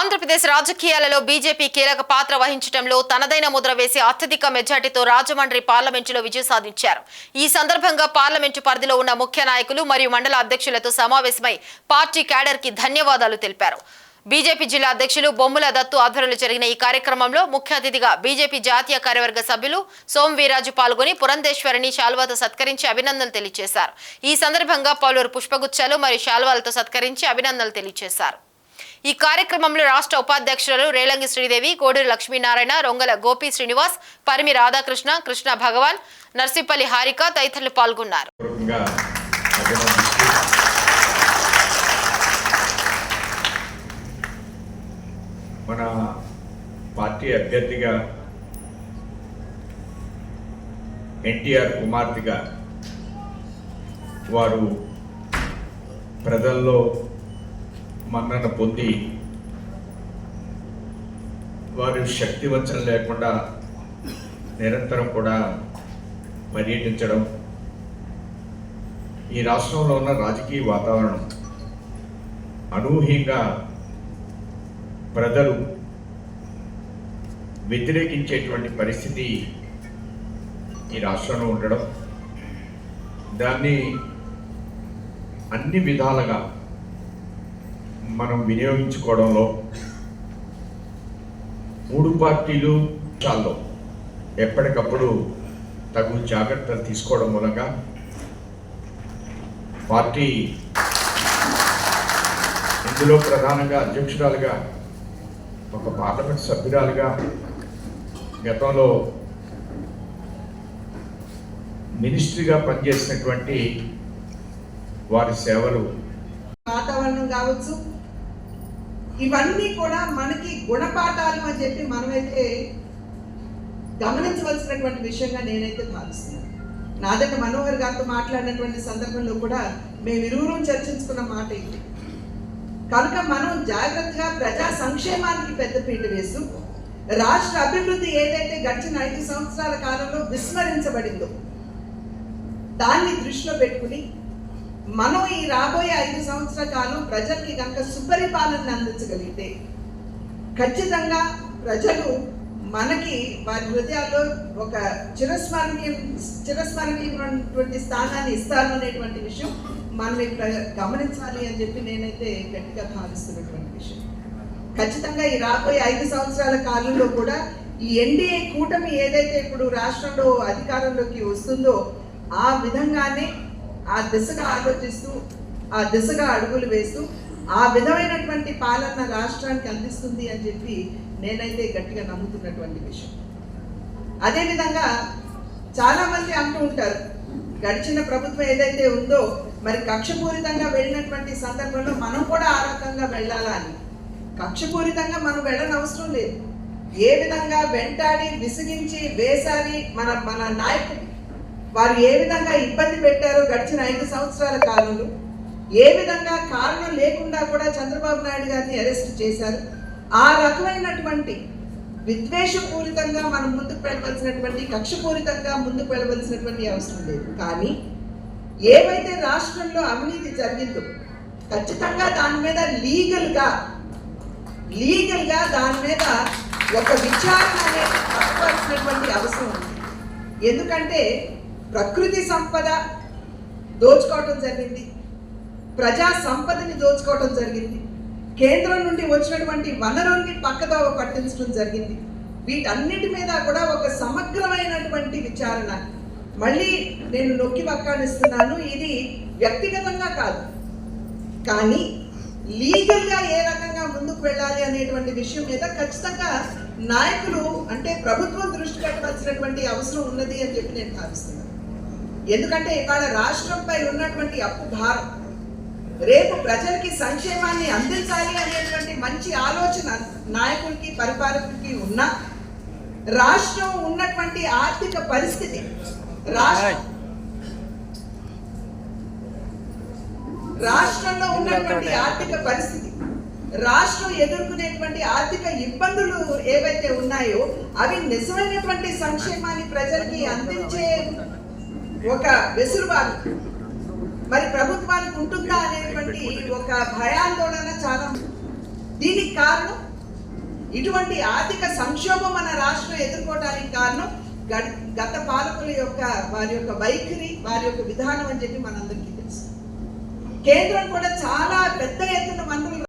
ఆంధ్రప్రదేశ్ రాజకీయాలలో బీజేపీ కీలక పాత్ర వహించడంలో తనదైన ముద్ర వేసి అత్యధిక మెజార్టీతో రాజమండ్రి పార్లమెంటులో విజయం సాధించారు. ఈ సందర్భంగా పార్లమెంటు పరిధిలో ఉన్న ముఖ్య నాయకులు మరియు మండల అధ్యక్షులతో సమావేశమై పార్టీ క్యాడర్ కి ధన్యవాదాలు తెలిపారు. బీజేపీ జిల్లా అధ్యక్షులు బొమ్ముల దత్తు ఆధ్వర్యంలో జరిగిన ఈ కార్యక్రమంలో ముఖ్య అతిథిగా బీజేపీ జాతీయ కార్యవర్గ సభ్యులు సోమ్ వీరాజు పాల్గొని పురంధేశ్వరిని శాల్వాతో సత్కరించి అభినందనలు తెలియజేశారు. ఈ సందర్భంగా పలువురు పుష్పగుచ్చాలు మరియు శాల్వాలతో సత్కరించి అభినందనలు తెలియజేశారు. ఈ కార్యక్రమంలో రాష్ట్ర ఉపాధ్యక్షులు రేలంగి శ్రీదేవి, కోడూరు లక్ష్మీనారాయణ, రొంగల గోపి శ్రీనివాస్, పరిమి రాధాకృష్ణ, కృష్ణ భగవాన్, నర్సిపల్లి హారిక తదితరులు పాల్గొన్నారు. మన పార్టీ అభ్యర్థిగా ఎన్టీఆర్ కుమార్తెగా వారు ప్రజల్లో మన్నన పొంది వారు శక్తివంచన లేకుండా నిరంతరం కూడా పర్యటించడం, ఈ రాష్ట్రంలో ఉన్న రాజకీయ వాతావరణం అనూహ్యంగా ప్రజలు వ్యతిరేకించేటువంటి పరిస్థితి ఈ రాష్ట్రంలో ఉండడం, దాన్ని అన్ని విధాలుగా మనం వినియోగించుకోవడంలో మూడు పార్టీలు చాల్లో ఎప్పటికప్పుడు తగు జాగ్రత్తలు తీసుకోవడం మూలంగా పార్టీ ఇందులో ప్రధానంగా అధ్యక్షురాలుగా, ఒక పార్లమెంట్ సభ్యురాలుగా, గతంలో మినిస్ట్రీగా పనిచేసినటువంటి వారి సేవలు, వాతావరణం కావచ్చు, ఇవన్నీ కూడా మనకి గుణపాఠాలు అని చెప్పి మనమైతే గమనించవలసినటువంటి విషయంగా నేనైతే భావిస్తున్నాను. నాదట మనోహర్ గారితో మాట్లాడినటువంటి సందర్భంలో కూడా మేము ఇరువురు చర్చించుకున్న మాట ఇది. కనుక మనం జాగ్రత్తగా ప్రజా సంక్షేమానికి పెద్దపీట వేస్తూ రాష్ట్ర అభివృద్ధి ఏదైతే గడిచిన 5 సంవత్సరాల కాలంలో విస్మరించబడిందో దాన్ని దృష్టిలో పెట్టుకుని మనం ఈ రాబోయే 5 సంవత్సరాల కాలం ప్రజలకి కనుక సుపరిపాలన అందించగలిగితే ఖచ్చితంగా ప్రజలు మనకి వారి హృదయాల్లో ఒక చిరస్మరణీయమైనటువంటి స్థానాన్ని ఇస్తారు అనేటువంటి విషయం మనం ఇక్కడ గమనించాలి అని చెప్పి నేనైతే గట్టిగా భావిస్తున్నటువంటి విషయం. ఖచ్చితంగా ఈ రాబోయే 5 సంవత్సరాల కాలంలో కూడా ఈ ఎన్డీఏ కూటమి ఏదైతే ఇప్పుడు రాష్ట్రంలో అధికారంలోకి వస్తుందో ఆ విధంగానే ఆ దిశగా ఆలోచిస్తూ ఆ దిశగా అడుగులు వేస్తూ ఆ విధమైనటువంటి పాలన రాష్ట్రానికి అందిస్తుంది అని చెప్పి నేనైతే గట్టిగా నమ్ముతున్నటువంటి విషయం. అదేవిధంగా చాలామంది అంటూ ఉంటారు, గడిచిన ప్రభుత్వం ఏదైతే ఉందో మరి కక్షపూరితంగా వెళ్ళినటువంటి సందర్భంలో మనం కూడా ఆ రకంగా వెళ్ళాలా అని. కక్షపూరితంగా మనం వెళ్ళనవసరం లేదు. ఏ విధంగా వెంటాడి విసిగించి వేసారి మన నాయకులు వారు ఏ విధంగా ఇబ్బంది పెట్టారో గడిచిన 5 సంవత్సరాల కాలంలో, ఏ విధంగా కారణం లేకుండా కూడా చంద్రబాబు నాయుడు గారిని అరెస్ట్ చేశారు. ఆ రకమైనటువంటి విద్వేషపూరితంగా మనం ముందుకు వెళ్ళవలసినటువంటి, కక్షపూరితంగా ముందుకు వెళ్ళవలసినటువంటి అవసరం లేదు. కానీ ఏవైతే రాష్ట్రంలో అవినీతి జరిగిందో ఖచ్చితంగా దాని మీద లీగల్గా దాని మీద ఒక విచారణ అనేది తప్పవలసినటువంటి అవసరం ఉంది. ఎందుకంటే ప్రకృతి సంపద దోచుకోవటం జరిగింది, ప్రజా సంపదని దోచుకోవటం జరిగింది, కేంద్రం నుండి వచ్చినటువంటి వనరుల్ని పక్కదోవ పట్టించడం జరిగింది. వీటన్నిటి మీద కూడా ఒక సమగ్రమైనటువంటి విచారణ, మళ్ళీ నేను నొక్కి వక్కాణిస్తున్నాను, ఇది వ్యక్తిగతంగా కాదు కానీ లీగల్గా ఏ రకంగా ముందుకు వెళ్ళాలి అనేటువంటి విషయం మీద ఖచ్చితంగా నాయకులు అంటే ప్రభుత్వం దృష్టి పెట్టవలసినటువంటి అవసరం ఉన్నది అని చెప్పి నేను భావిస్తున్నాను. ఎందుకంటే ఇవాళ రాష్ట్రంపై ఉన్నటువంటి అప్పు భారం, రేపు ప్రజలకి సంక్షేమాన్ని అందించాలి అనేటువంటి మంచి ఆలోచన నాయకులకి పరిపాలకులకి ఉన్న రాష్ట్రం ఉన్నటువంటి ఆర్థిక పరిస్థితి, రాష్ట్రంలో ఉన్నటువంటి ఆర్థిక పరిస్థితి, రాష్ట్రం ఎదుర్కొనేటువంటి ఆర్థిక ఇబ్బందులు ఏవైతే ఉన్నాయో అవి నిజమైనటువంటి సంక్షేమాన్ని ప్రజలకి అందించే ఒక వెసులుబాటు మరి ప్రభుత్వానికి ఉంటుందా అనేటువంటి ఒక భయాందోళన చాలా. దీనికి కారణం ఇటువంటి ఆర్థిక సంక్షోభం మన రాష్ట్రం ఎదుర్కోవడానికి కారణం గత పాలకుల యొక్క వారి యొక్క వైఖరి, వారి యొక్క విధానం అని చెప్పి మనందరికీ తెలుసు. కేంద్రం కూడా చాలా పెద్ద ఎత్తున మంత్రులు